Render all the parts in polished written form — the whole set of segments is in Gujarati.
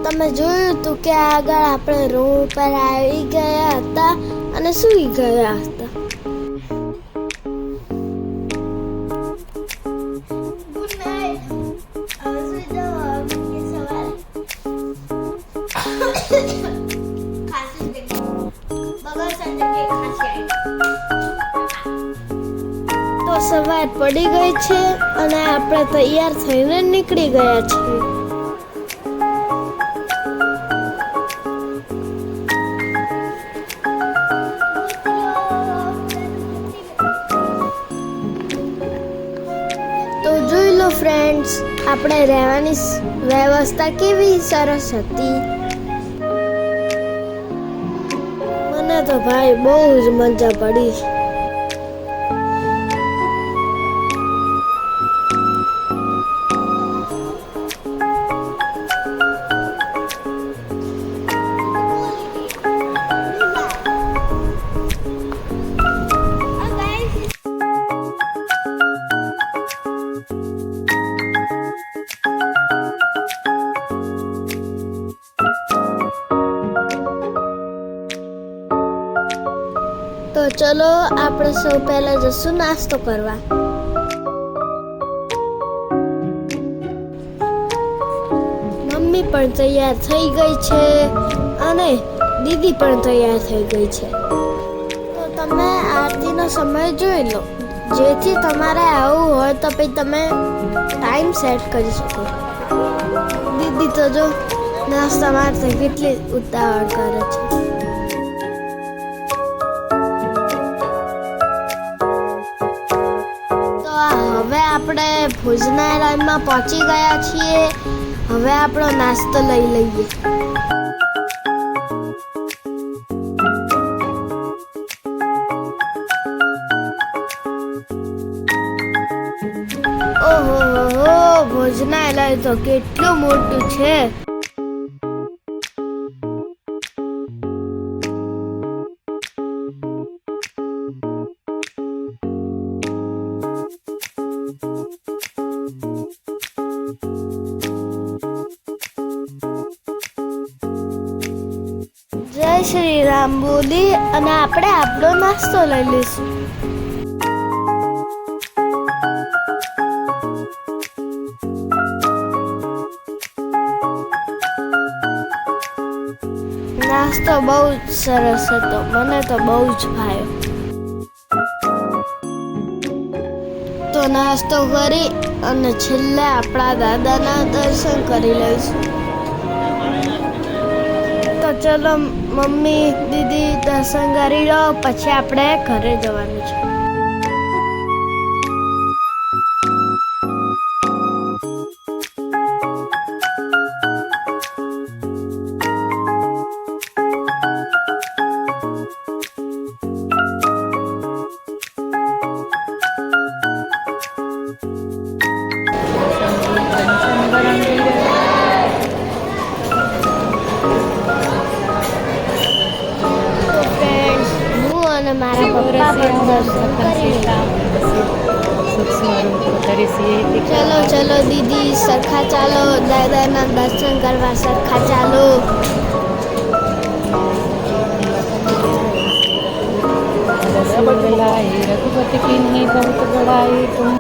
તમે જોયું હતું કે આગળ આપણે રૂમ પર આવી ગયા હતા અને સૂઈ ગયા હતા. Good night. સૂઈ જાઓ કે સવારે ખાસી બગલ સંજે ખાસી તો સવાર પડી ગઈ છે અને આપણે તૈયાર થઈને નીકળી ગયા છીએ. તો જોઈ લો ફ્રેન્ડ્સ, આપણે રહેવાની વ્યવસ્થા કેવી સરસ હતી. મને તો ભાઈ બહુ જ મજા પડી. તો ચલો આપણે સૌ પહેલા જશું નાસ્તો કરવા. મમ્મી પણ તૈયાર થઈ ગઈ છે અને દીદી પણ તૈયાર થઈ ગઈ છે. તો તમે આરતીનો સમય જોઈ લો, જેથી તમારે આવું હોય તો પછી તમે ટાઈમ સેટ કરી શકો. દીદી તો જો નાસ્તા માટે કેટલી ઉતાવળ કરે છે. હવે આપણે ભોજનાલયમાં પહોંચી ગયા છીએ. હવે આપણો નાસ્તો લઈ લઈએ. ઓહો, ભોજનાલય તો કેટલું મોટું છે. જય શ્રી રામ બોલી અને આપણે આપણો નાસ્તો લઈ લઈશું. નાસ્તો બહુ જ સરસ હતો, મને તો બહુ જ ભાવ્યો. તો નાસ્તો કરી અને છેલ્લે આપણા દાદાના દર્શન કરી લઈશું. તો ચલો મમ્મી દીદી દર્શન કરી લો, પછી આપણે ઘરે જવાનું છે. મારા પપ્પા પણ દર્શન કરી ચલો ચલો દીદી, સરખા ચાલો, દાદાના દર્શન કરવા સરખા ચાલો. रघुपति की नहीं बहुत बड़ाई तुम.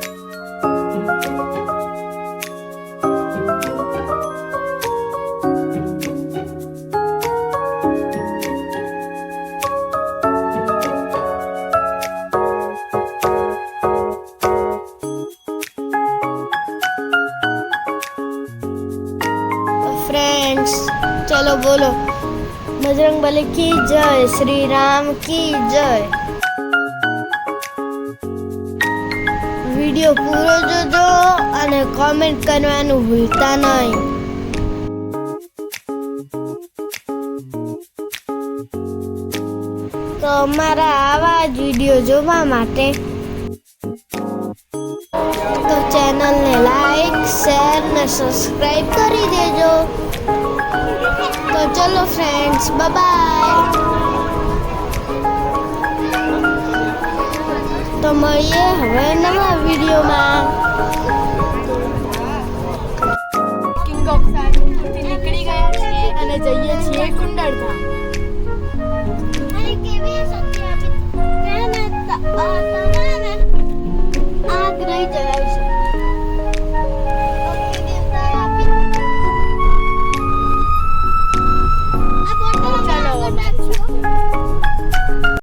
फ्रेंड्स चलो बोलो, बजरंगबली की जय, श्री राम की जय. વિડિયો પૂરો જોજો અને કોમેન્ટ કરવાનું ભૂલતા નહીં. તો અમારા આવા જ વિડિયો જોવા માટે તો ચેનલને લાઈક, શેર ને સબસ્ક્રાઇબ કરી દેજો. તો ચલો ફ્રેન્ડ્સ, બાય. તો મળીએ હવે નવા વિડીયોમાં. કિંગ ઓફ સારું નીકળી ગયા છીએ. જઈએ છીએ કુંડળધામ.